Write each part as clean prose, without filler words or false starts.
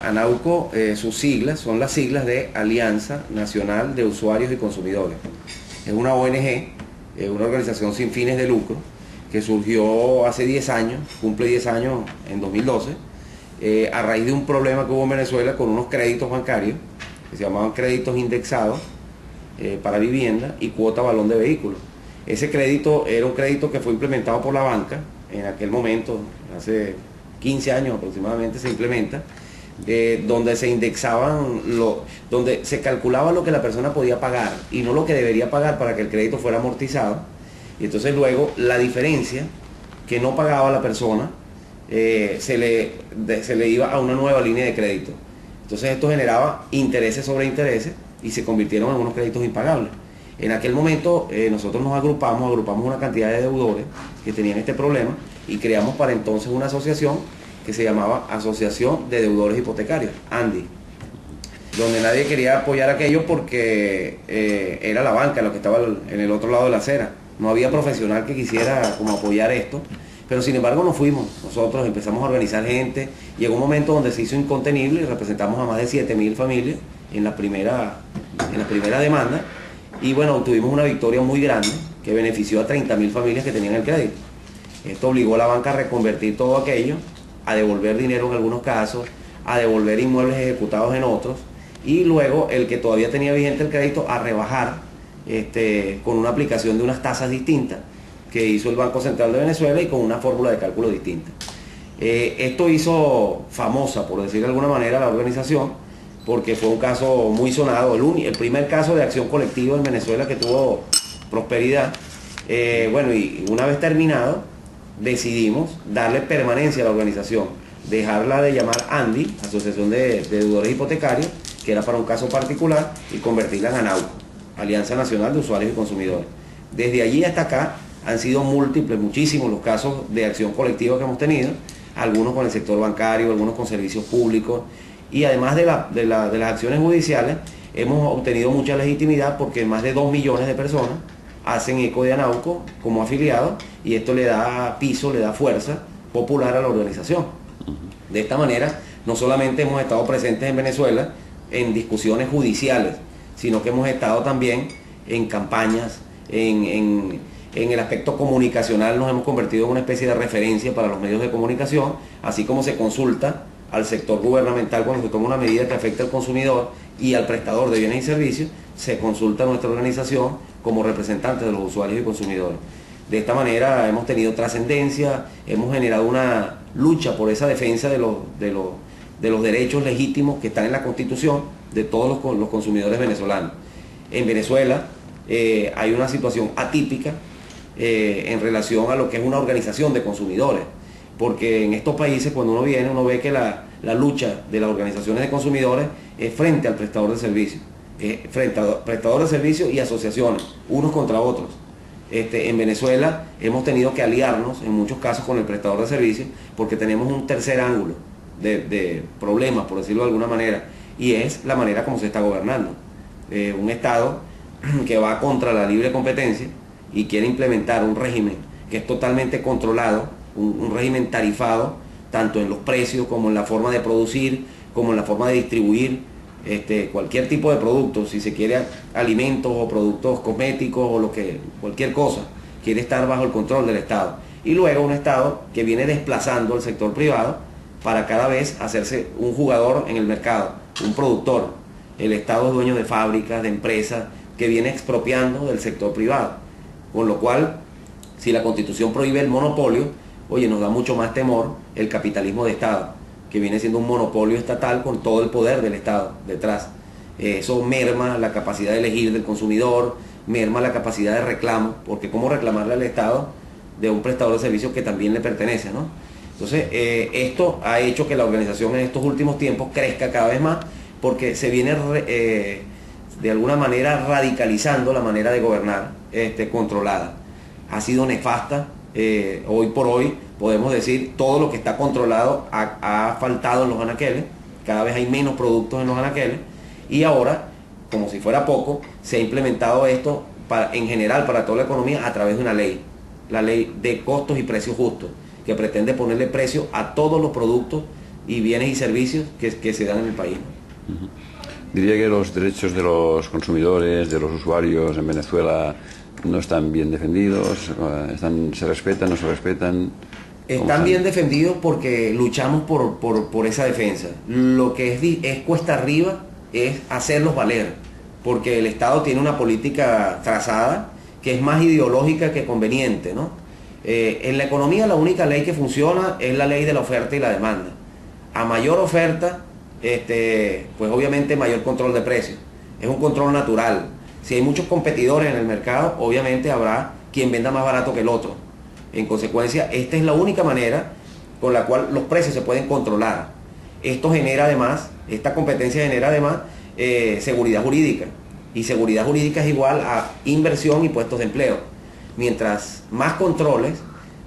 ANAUCO, sus siglas son las siglas de Alianza Nacional de Usuarios y Consumidores. Es una ONG, una organización sin fines de lucro, que surgió hace 10 años, cumple 10 años en 2012, a raíz de un problema que hubo en Venezuela con unos créditos bancarios, que se llamaban créditos indexados para vivienda y cuota balón de vehículos. Ese crédito era un crédito que fue implementado por la banca, en aquel momento, hace 15 años aproximadamente se implementa, donde se indexaban, donde se calculaba lo que la persona podía pagar y no lo que debería pagar para que el crédito fuera amortizado. Y entonces luego la diferencia que no pagaba la persona se le iba a una nueva línea de crédito. Entonces esto generaba intereses sobre intereses y se convirtieron en unos créditos impagables. En aquel momento nosotros nos agrupamos una cantidad de deudores que tenían este problema y creamos para entonces una asociación que se llamaba Asociación de Deudores Hipotecarios, ANDI, donde nadie quería apoyar aquello porque era la banca lo que estaba en el otro lado de la acera. No había profesional que quisiera como apoyar esto, pero sin embargo nos fuimos. Nosotros empezamos a organizar gente, llegó un momento donde se hizo incontenible y representamos a más de 7.000 familias en la primera demanda, y bueno, obtuvimos una victoria muy grande que benefició a 30.000 familias que tenían el crédito. Esto obligó a la banca a reconvertir todo aquello, a devolver dinero en algunos casos, a devolver inmuebles ejecutados en otros, y luego el que todavía tenía vigente el crédito a rebajar con una aplicación de unas tasas distintas que hizo el Banco Central de Venezuela y con una fórmula de cálculo distinta. Esto hizo famosa, por decir de alguna manera, la organización, porque fue un caso muy sonado, el primer caso de acción colectiva en Venezuela que tuvo prosperidad. Bueno, y una vez terminado, decidimos darle permanencia a la organización, dejarla de llamar ANDI, Asociación de Deudores Hipotecarios, que era para un caso particular, y convertirla en ANAUCO, Alianza Nacional de Usuarios y Consumidores. Desde allí hasta acá han sido múltiples, muchísimos los casos de acción colectiva que hemos tenido, algunos con el sector bancario, algunos con servicios públicos, y además de las acciones judiciales, hemos obtenido mucha legitimidad porque más de 2 millones de personas hacen eco de ANAUCO como afiliados, y esto le da piso, le da fuerza popular a la organización. De esta manera, no solamente hemos estado presentes en Venezuela en discusiones judiciales, sino que hemos estado también en campañas, en el aspecto comunicacional nos hemos convertido en una especie de referencia para los medios de comunicación, así como se consulta al sector gubernamental cuando se toma una medida que afecta al consumidor y al prestador de bienes y servicios, se consulta a nuestra organización como representantes de los usuarios y consumidores. De esta manera hemos tenido trascendencia, hemos generado una lucha por esa defensa de los derechos legítimos que están en la Constitución de todos los consumidores venezolanos. En Venezuela hay una situación atípica en relación a lo que es una organización de consumidores, porque en estos países cuando uno viene uno ve que la lucha de las organizaciones de consumidores es frente al prestador de servicios, frente a prestador de servicios y asociaciones, unos contra otros. En Venezuela hemos tenido que aliarnos en muchos casos con el prestador de servicios porque tenemos un tercer ángulo de problemas, por decirlo de alguna manera, y es la manera como se está gobernando. Un Estado que va contra la libre competencia y quiere implementar un régimen que es totalmente controlado, un régimen tarifado, tanto en los precios como en la forma de producir, como en la forma de distribuir cualquier tipo de producto, si se quiere alimentos o productos cosméticos o cualquier cosa, quiere estar bajo el control del Estado. Y luego un Estado que viene desplazando al sector privado para cada vez hacerse un jugador en el mercado, un productor. El Estado es dueño de fábricas, de empresas, que viene expropiando del sector privado. Con lo cual, si la Constitución prohíbe el monopolio, oye, nos da mucho más temor el capitalismo de Estado, que viene siendo un monopolio estatal con todo el poder del Estado detrás. Eso merma la capacidad de elegir del consumidor, merma la capacidad de reclamo, porque cómo reclamarle al Estado de un prestador de servicios que también le pertenece, ¿no? Entonces, esto ha hecho que la organización en estos últimos tiempos crezca cada vez más, porque se viene de alguna manera radicalizando la manera de gobernar controlada. Ha sido nefasta. Hoy por hoy podemos decir todo lo que está controlado ha faltado en los anaqueles, cada vez hay menos productos en los anaqueles, y ahora, como si fuera poco, se ha implementado esto en general para toda la economía a través de una ley, la ley de costos y precios justos, que pretende ponerle precio a todos los productos y bienes y servicios que se dan en el país, ¿no? Uh-huh. Diría que los derechos de los consumidores, de los usuarios en Venezuela no están bien defendidos, se respetan, no se respetan. Están bien defendidos porque luchamos por esa defensa. Lo que es cuesta arriba es hacerlos valer, porque el Estado tiene una política trazada que es más ideológica que conveniente, ¿no? En la economía la única ley que funciona es la ley de la oferta y la demanda. A mayor oferta, pues obviamente mayor control de precios. Es un control natural. Si hay muchos competidores en el mercado, obviamente habrá quien venda más barato que el otro. En consecuencia, esta es la única manera con la cual los precios se pueden controlar. Esto genera además, esta competencia genera además seguridad jurídica. Y seguridad jurídica es igual a inversión y puestos de empleo. Mientras más controles,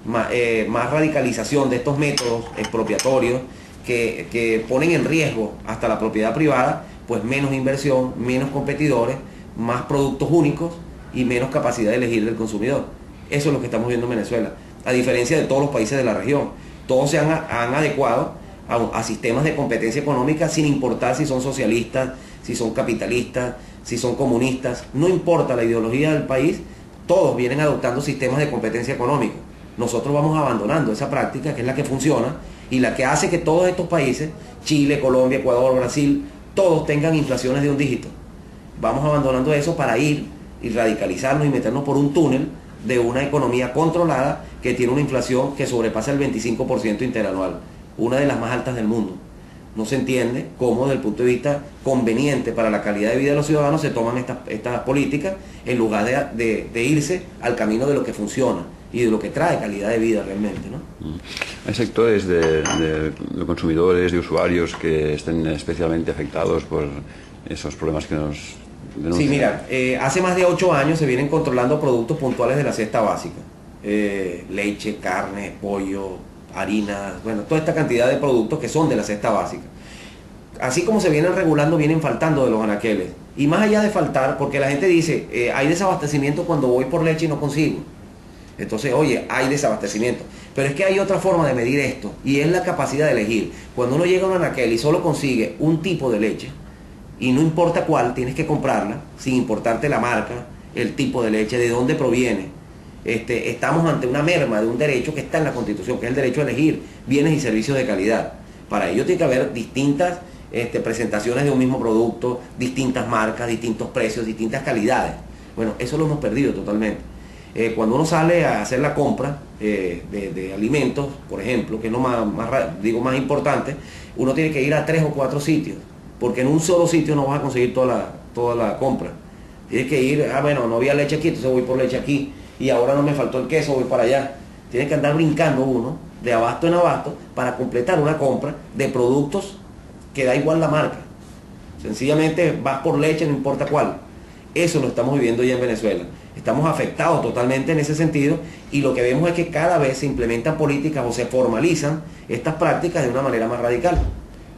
más radicalización de estos métodos expropiatorios que ponen en riesgo hasta la propiedad privada, pues menos inversión, menos competidores, más productos únicos y menos capacidad de elegir del consumidor. Eso es lo que estamos viendo en Venezuela, a diferencia de todos los países de la región. Todos se han adecuado a sistemas de competencia económica sin importar si son socialistas, si son capitalistas, si son comunistas. No importa la ideología del país, todos vienen adoptando sistemas de competencia económica. Nosotros vamos abandonando esa práctica, que es la que funciona y la que hace que todos estos países, Chile, Colombia, Ecuador, Brasil, todos tengan inflaciones de un dígito. Vamos abandonando eso para ir y radicalizarnos y meternos por un túnel de una economía controlada que tiene una inflación que sobrepasa el 25% interanual, una de las más altas del mundo. No se entiende cómo desde el punto de vista conveniente para la calidad de vida de los ciudadanos se toman estas políticas en lugar de irse al camino de lo que funciona y de lo que trae calidad de vida realmente, ¿no? Hay sectores de consumidores, de usuarios que estén especialmente afectados por esos problemas que nos denuncian. Sí, mira, hace más de 8 años se vienen controlando productos puntuales de la cesta básica. Leche, carne, pollo, harina, bueno, toda esta cantidad de productos que son de la cesta básica. Así como se vienen regulando, vienen faltando de los anaqueles. Y más allá de faltar, porque la gente dice, hay desabastecimiento cuando voy por leche y no consigo. Entonces, oye, hay desabastecimiento. Pero es que hay otra forma de medir esto, y es la capacidad de elegir. Cuando uno llega a un anaquel y solo consigue un tipo de leche, y no importa cuál, tienes que comprarla, sin importarte la marca, el tipo de leche, de dónde proviene. Estamos ante una merma de un derecho que está en la Constitución, que es el derecho a elegir bienes y servicios de calidad. Para ello tiene que haber distintas presentaciones de un mismo producto, distintas marcas, distintos precios, distintas calidades. Bueno, eso lo hemos perdido totalmente. Cuando uno sale a hacer la compra de alimentos, por ejemplo, que es lo más importante, uno tiene que ir a 3 o 4 sitios, porque en un solo sitio no vas a conseguir toda la compra. Tienes que ir, bueno, no había leche aquí, entonces voy por leche aquí, y ahora no me faltó el queso, voy para allá. Tienes que andar brincando uno de abasto en abasto para completar una compra de productos que da igual la marca. Sencillamente vas por leche, no importa cuál. Eso lo estamos viviendo ya en Venezuela. Estamos afectados totalmente en ese sentido, y lo que vemos es que cada vez se implementan políticas o se formalizan estas prácticas de una manera más radical,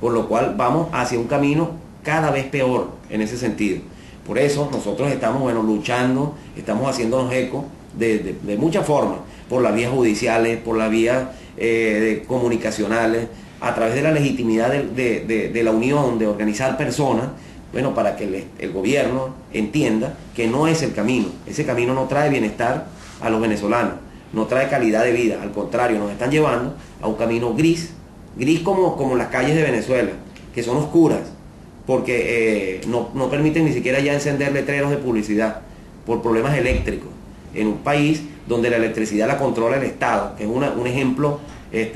por lo cual vamos hacia un camino cada vez peor en ese sentido. Por eso nosotros estamos luchando, estamos haciéndonos eco de muchas formas, por las vías judiciales, por las vías comunicacionales, a través de la legitimidad de la unión, de organizar personas, para que el gobierno entienda que no es el camino. Ese camino no trae bienestar a los venezolanos, no trae calidad de vida, al contrario, nos están llevando a un camino gris como las calles de Venezuela, que son oscuras, porque no permiten ni siquiera ya encender letreros de publicidad por problemas eléctricos, en un país donde la electricidad la controla el Estado, que es un ejemplo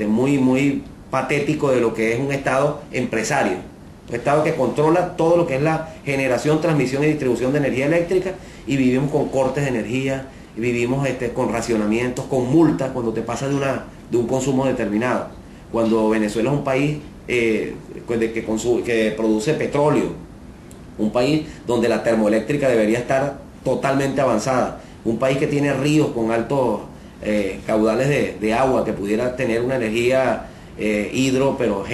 muy patético de lo que es un Estado empresario, un Estado que controla todo lo que es la generación, transmisión y distribución de energía eléctrica, y vivimos con cortes de energía, y vivimos con racionamientos, con multas cuando te pasa de un consumo determinado, cuando Venezuela es un país que produce petróleo, un país donde la termoeléctrica debería estar totalmente avanzada, un país que tiene ríos con altos caudales de agua, que pudiera tener una energía pero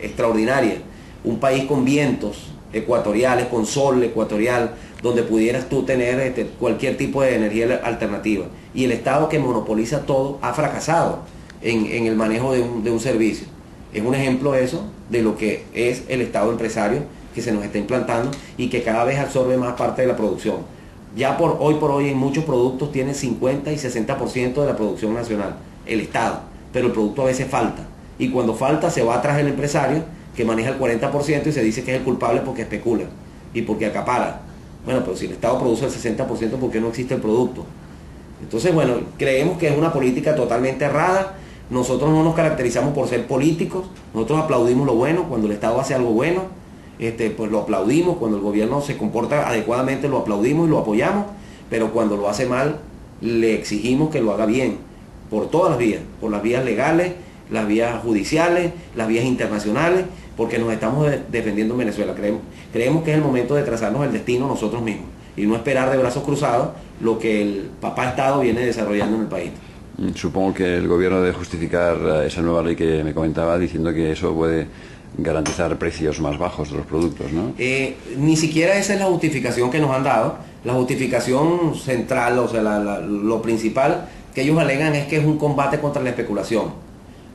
extraordinaria, un país con vientos ecuatoriales, con sol ecuatorial, donde pudieras tú tener cualquier tipo de energía alternativa. Y el Estado, que monopoliza todo, ha fracasado en el manejo de un servicio. Es un ejemplo eso de lo que es el Estado empresario que se nos está implantando y que cada vez absorbe más parte de la producción. Ya por hoy en muchos productos tiene 50 y 60% de la producción nacional, el Estado, pero el producto a veces falta. Y cuando falta se va atrás el empresario que maneja el 40% y se dice que es el culpable porque especula y porque acapara. Bueno, pero si el Estado produce el 60%, ¿por qué no existe el producto? Entonces, bueno, creemos que es una política totalmente errada. Nosotros no nos caracterizamos por ser políticos, nosotros aplaudimos lo bueno, cuando el Estado hace algo bueno, pues lo aplaudimos, cuando el gobierno se comporta adecuadamente lo aplaudimos y lo apoyamos, pero cuando lo hace mal le exigimos que lo haga bien, por todas las vías, por las vías legales, las vías judiciales, las vías internacionales, porque nos estamos defendiendo en Venezuela. Creemos que es el momento de trazarnos el destino nosotros mismos y no esperar de brazos cruzados lo que el papá Estado viene desarrollando en el país. Supongo que el gobierno debe justificar esa nueva ley que me comentaba diciendo que eso puede garantizar precios más bajos de los productos, ¿no? Ni siquiera esa es la justificación que nos han dado. La justificación central, o sea, lo principal que ellos alegan es que es un combate contra la especulación.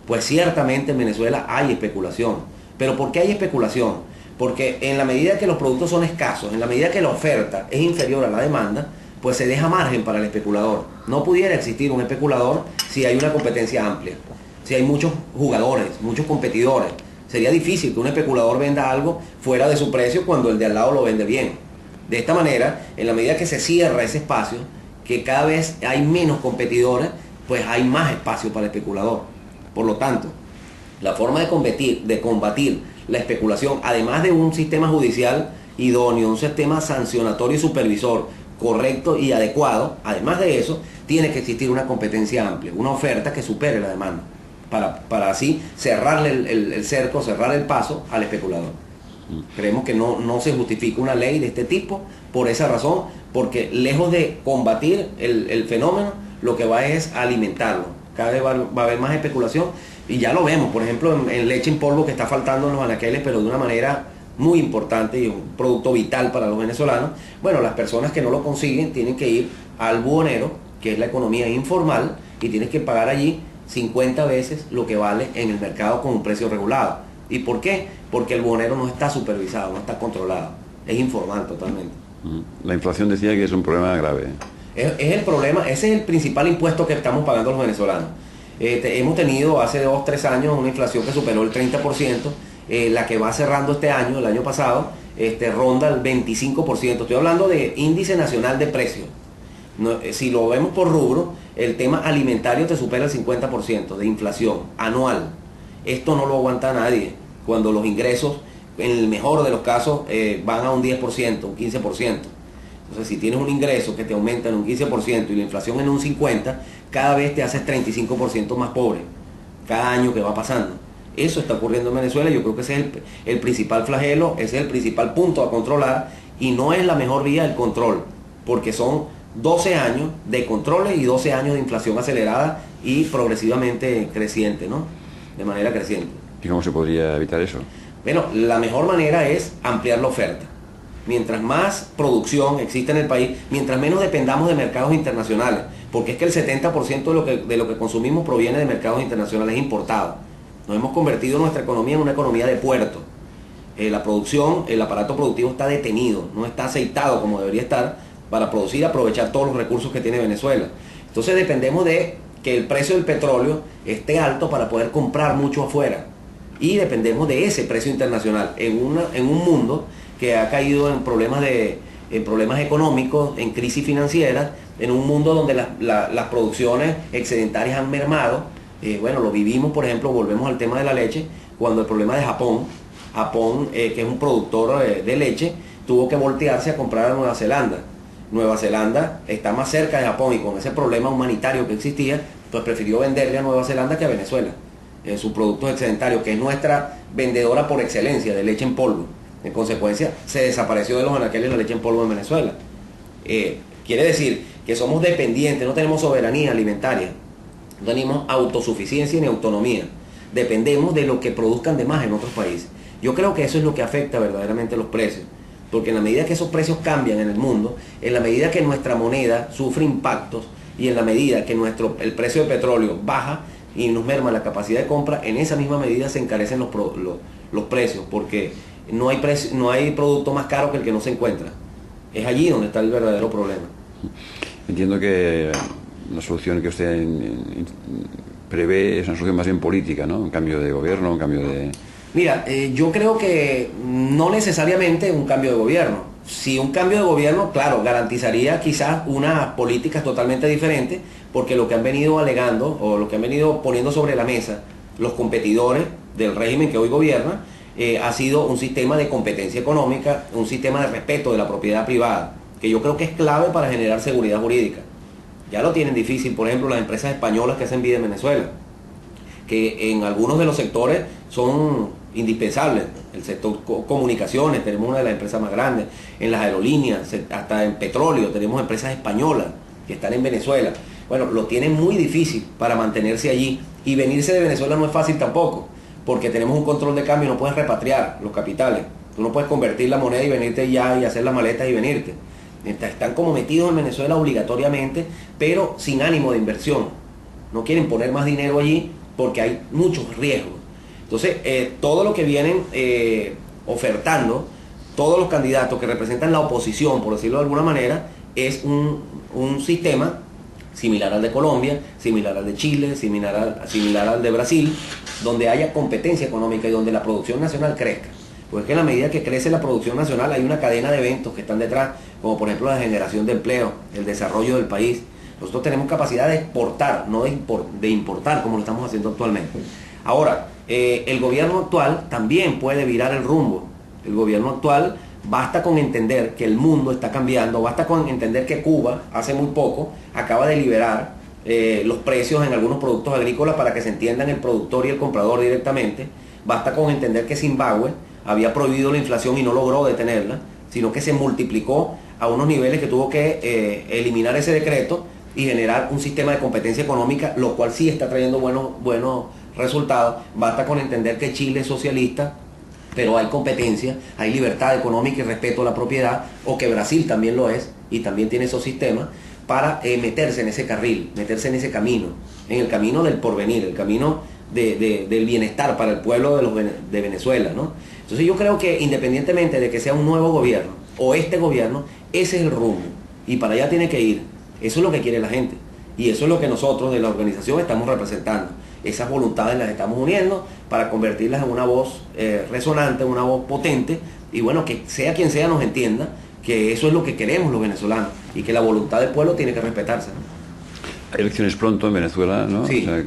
Pues ciertamente en Venezuela hay especulación. ¿Pero por qué hay especulación? Porque en la medida que los productos son escasos, en la medida que la oferta es inferior a la demanda, pues se deja margen para el especulador. No pudiera existir un especulador si hay una competencia amplia, si hay muchos jugadores, muchos competidores. Sería difícil que un especulador venda algo fuera de su precio cuando el de al lado lo vende bien. De esta manera, en la medida que se cierra ese espacio, que cada vez hay menos competidores, pues hay más espacio para el especulador. Por lo tanto, la forma de combatir la especulación, además de un sistema judicial idóneo, un sistema sancionatorio y supervisor correcto y adecuado, además de eso, tiene que existir una competencia amplia, una oferta que supere la demanda, para así cerrarle el cerco, cerrar el paso al especulador. Creemos que no se justifica una ley de este tipo por esa razón, porque lejos de combatir el fenómeno, lo que va es alimentarlo. Cada vez va a haber más especulación y ya lo vemos, por ejemplo, en leche en polvo que está faltando en los anaqueles, pero de una manera muy importante y un producto vital para los venezolanos. Bueno, las personas que no lo consiguen tienen que ir al buhonero, que es la economía informal, y tienes que pagar allí 50 veces lo que vale en el mercado con un precio regulado. ¿Y por qué? Porque el buhonero no está supervisado, no está controlado, es informal totalmente. La inflación decía que es un problema grave. Es el problema, ese es el principal impuesto que estamos pagando los venezolanos. Hemos tenido hace 2 o 3 años una inflación que superó el 30%, la que va cerrando este año, el año pasado, ronda el 25%. Estoy hablando de índice nacional de precios. No, si lo vemos por rubro, el tema alimentario te supera el 50% de inflación anual. Esto no lo aguanta nadie cuando los ingresos, en el mejor de los casos, van a un 10%, un 15%. Entonces, si tienes un ingreso que te aumenta en un 15% y la inflación en un 50%, cada vez te haces 35% más pobre, cada año que va pasando. Eso está ocurriendo en Venezuela y yo creo que ese es el principal flagelo, ese es el principal punto a controlar y no es la mejor vía el control, porque son 12 años de controles y 12 años de inflación acelerada y progresivamente creciente, ¿no? De manera creciente. ¿Y cómo se podría evitar eso? Bueno, la mejor manera es ampliar la oferta. Mientras más producción existe en el país, mientras menos dependamos de mercados internacionales, porque es que el 70% de lo que consumimos proviene de mercados internacionales importados. Nos hemos convertido nuestra economía en una economía de puerto. La producción, el aparato productivo está detenido, no está aceitado como debería estar para producir y aprovechar todos los recursos que tiene Venezuela. Entonces dependemos de que el precio del petróleo esté alto para poder comprar mucho afuera. Y dependemos de ese precio internacional en un mundo que ha caído en problemas económicos, en crisis financiera, en un mundo donde las producciones excedentarias han mermado. Bueno, lo vivimos, por ejemplo, volvemos al tema de la leche, cuando el problema de Japón, que es un productor de leche, tuvo que voltearse a comprar a Nueva Zelanda. Nueva Zelanda está más cerca de Japón y con ese problema humanitario que existía, pues prefirió venderle a Nueva Zelanda que a Venezuela sus productos excedentarios, que es nuestra vendedora por excelencia de leche en polvo. En consecuencia, se desapareció de los anaqueles la leche en polvo en Venezuela. Quiere decir que somos dependientes, no tenemos soberanía alimentaria, no tenemos autosuficiencia ni autonomía. Dependemos de lo que produzcan de más en otros países. Yo creo que eso es lo que afecta verdaderamente los precios. Porque en la medida que esos precios cambian en el mundo, en la medida que nuestra moneda sufre impactos y en la medida que el precio del petróleo baja, y nos merma la capacidad de compra, en esa misma medida se encarecen los precios, porque no hay producto más caro que el que no se encuentra. Es allí donde está el verdadero problema. Entiendo que la solución que usted prevé es una solución más bien política, ¿no? Un cambio de gobierno, un cambio de... Mira, yo creo que no necesariamente un cambio de gobierno. Si un cambio de gobierno, claro, garantizaría quizás unas políticas totalmente diferentes, porque lo que han venido alegando o lo que han venido poniendo sobre la mesa los competidores del régimen que hoy gobierna ha sido un sistema de competencia económica, un sistema de respeto de la propiedad privada, que yo creo que es clave para generar seguridad jurídica. Ya lo tienen difícil, por ejemplo, las empresas españolas que hacen vida en Venezuela, que en algunos de los sectores son indispensables. El sector comunicaciones, tenemos una de las empresas más grandes, en las aerolíneas, hasta en petróleo, tenemos empresas españolas que están en Venezuela. Bueno, lo tienen muy difícil para mantenerse allí, y venirse de Venezuela no es fácil tampoco, porque tenemos un control de cambio, no puedes repatriar los capitales, tú no puedes convertir la moneda y venirte ya y hacer las maletas y venirte. Están como metidos en Venezuela obligatoriamente, pero sin ánimo de inversión. No quieren poner más dinero allí porque hay muchos riesgos. Entonces, todo lo que vienen ofertando, todos los candidatos que representan la oposición, por decirlo de alguna manera, es un sistema similar al de Colombia, similar al de Chile, similar al de Brasil, donde haya competencia económica y donde la producción nacional crezca. Porque es que en la medida que crece la producción nacional hay una cadena de eventos que están detrás, como por ejemplo la generación de empleo, el desarrollo del país. Nosotros tenemos capacidad de exportar, no de importar como lo estamos haciendo actualmente. Ahora, el gobierno actual también puede virar el rumbo. El gobierno actual, basta con entender que el mundo está cambiando, basta con entender que Cuba hace muy poco acaba de liberar los precios en algunos productos agrícolas para que se entiendan el productor y el comprador directamente. Basta con entender que Zimbabue había prohibido la inflación y no logró detenerla, sino que se multiplicó a unos niveles que tuvo que eliminar ese decreto y generar un sistema de competencia económica, lo cual sí está trayendo buenos resultados. Basta con entender que Chile es socialista, pero hay competencia, hay libertad económica y respeto a la propiedad, o que Brasil también lo es y también tiene esos sistemas para meterse en ese carril, meterse en ese camino, en el camino del porvenir, el camino del bienestar para el pueblo de Venezuela, ¿no? Entonces yo creo que independientemente de que sea un nuevo gobierno o este gobierno, ese es el rumbo y para allá tiene que ir. Eso es lo que quiere la gente y eso es lo que nosotros de la organización estamos representando. Esas voluntades las estamos uniendo para convertirlas en una voz resonante, una voz potente, y bueno, que sea quien sea nos entienda que eso es lo que queremos los venezolanos y que la voluntad del pueblo tiene que respetarse, ¿no? Hay elecciones pronto en Venezuela, ¿no? Sí, o sea,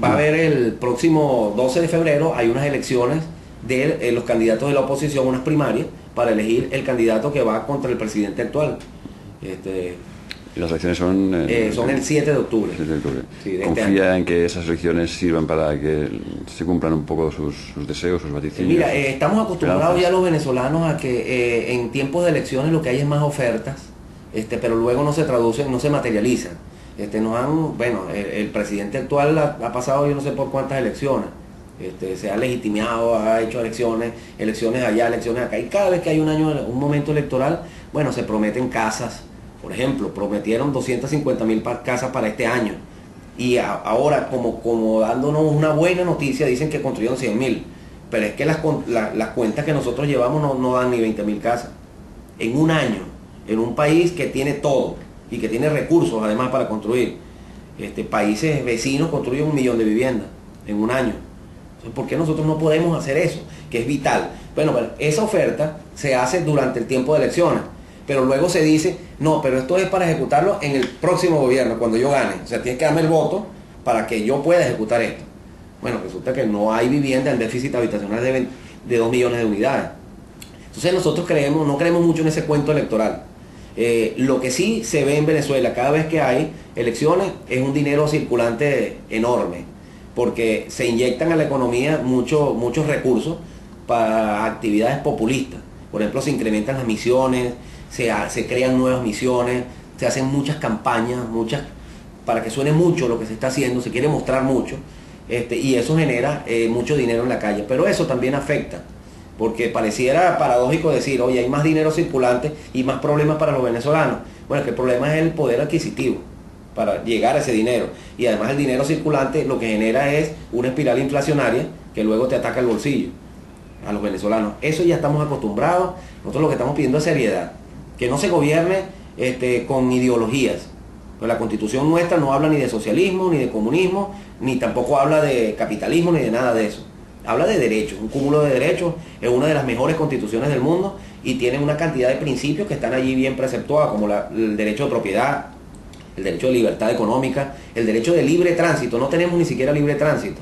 va a haber el próximo 12 de febrero, hay unas elecciones de los candidatos de la oposición, unas primarias, para elegir el candidato que va contra el presidente actual. Y las elecciones son el 7 de octubre. 7 de octubre. Sí, de ¿Confía en que esas elecciones sirvan para que se cumplan un poco sus deseos, sus vaticinios? Mira, estamos acostumbrados ya los venezolanos a que en tiempos de elecciones lo que hay es más ofertas, pero luego no se traducen, no se materializan. El presidente actual ha pasado yo no sé por cuántas elecciones. Se ha legitimado, ha hecho elecciones allá, elecciones acá, y cada vez que hay un momento electoral, bueno, se prometen casas. Por ejemplo, prometieron 250.000 casas para este año, y ahora como dándonos una buena noticia dicen que construyeron 100.000, pero es que las cuentas que nosotros llevamos no dan ni 20.000 casas en un año, en un país que tiene todo y que tiene recursos además para construir. Países vecinos construyen 1 millón de viviendas en un año. Entonces, ¿por qué nosotros no podemos hacer eso? Que es vital. Bueno, esa oferta se hace durante el tiempo de elecciones, pero luego se dice, no, pero esto es para ejecutarlo en el próximo gobierno, cuando yo gane. O sea, tienes que darme el voto para que yo pueda ejecutar esto. Bueno, resulta que no hay vivienda en déficit habitacional de 2 millones de unidades. Entonces nosotros no creemos mucho en ese cuento electoral. Lo que sí se ve en Venezuela cada vez que hay elecciones es un dinero circulante enorme, porque se inyectan a la economía muchos recursos para actividades populistas. Por ejemplo, se incrementan las misiones, se crean nuevas misiones, se hacen muchas campañas, para que suene mucho lo que se está haciendo, se quiere mostrar mucho, y eso genera mucho dinero en la calle. Pero eso también afecta, porque pareciera paradójico decir, oye, hay más dinero circulante y más problemas para los venezolanos. Bueno, que el problema es el poder adquisitivo. para llegar a ese dinero. Y además el dinero circulante lo que genera es una espiral inflacionaria que luego te ataca el bolsillo a los venezolanos. Eso ya estamos acostumbrados. Nosotros lo que estamos pidiendo es seriedad, que no se gobierne con ideologías. Pues la Constitución nuestra no habla ni de socialismo, ni de comunismo, ni tampoco habla de capitalismo, ni de nada de eso. Habla de derechos, un cúmulo de derechos, es una de las mejores constituciones del mundo y tiene una cantidad de principios que están allí bien preceptuados, como el derecho de propiedad, el derecho de libertad económica, el derecho de libre tránsito. No tenemos ni siquiera libre tránsito.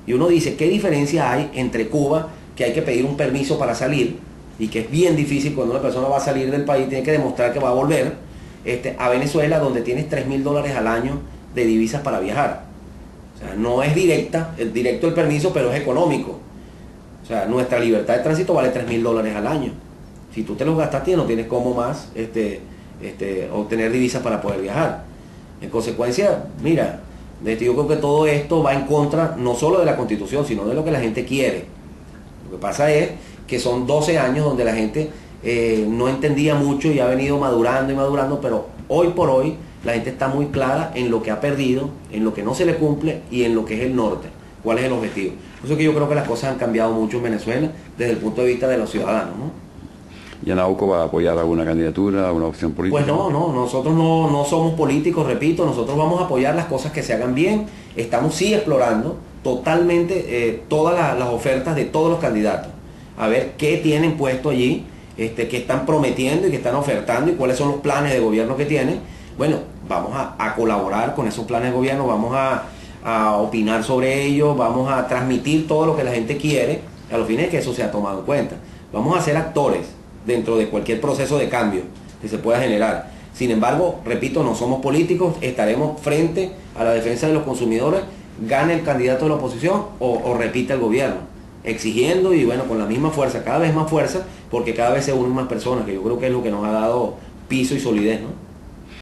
Y uno dice, ¿qué diferencia hay entre Cuba, que hay que pedir un permiso para salir, y que es bien difícil cuando una persona va a salir del país, tiene que demostrar que va a volver, a Venezuela, donde tienes $3.000 al año de divisas para viajar? O sea, no es directo el permiso, pero es económico. O sea, nuestra libertad de tránsito vale $3.000 al año. Si tú te los gastaste, no tienes cómo más obtener divisas para poder viajar. En consecuencia, mira, yo creo que todo esto va en contra no solo de la Constitución, sino de lo que la gente quiere. Lo que pasa es que son 12 años donde la gente no entendía mucho y ha venido madurando y madurando, pero hoy por hoy la gente está muy clara en lo que ha perdido, en lo que no se le cumple y en lo que es el norte, cuál es el objetivo. Por eso es que yo creo que las cosas han cambiado mucho en Venezuela desde el punto de vista de los ciudadanos, ¿no? ¿Y Anauco va a apoyar alguna candidatura, alguna opción política? Pues no, nosotros no somos políticos, repito, nosotros vamos a apoyar las cosas que se hagan bien. Estamos sí explorando totalmente todas las ofertas de todos los candidatos, a ver qué tienen puesto allí, qué están prometiendo y qué están ofertando y cuáles son los planes de gobierno que tienen. Bueno, vamos a colaborar con esos planes de gobierno, vamos a opinar sobre ellos, vamos a transmitir todo lo que la gente quiere, a los fines de que eso sea tomado en cuenta. Vamos a ser actores dentro de cualquier proceso de cambio que se pueda generar. Sin embargo, repito, no somos políticos, estaremos frente a la defensa de los consumidores, gane el candidato de la oposición o repita el gobierno, exigiendo y bueno, con la misma fuerza, cada vez más fuerza, porque cada vez se unen más personas, que yo creo que es lo que nos ha dado piso y solidez, ¿no?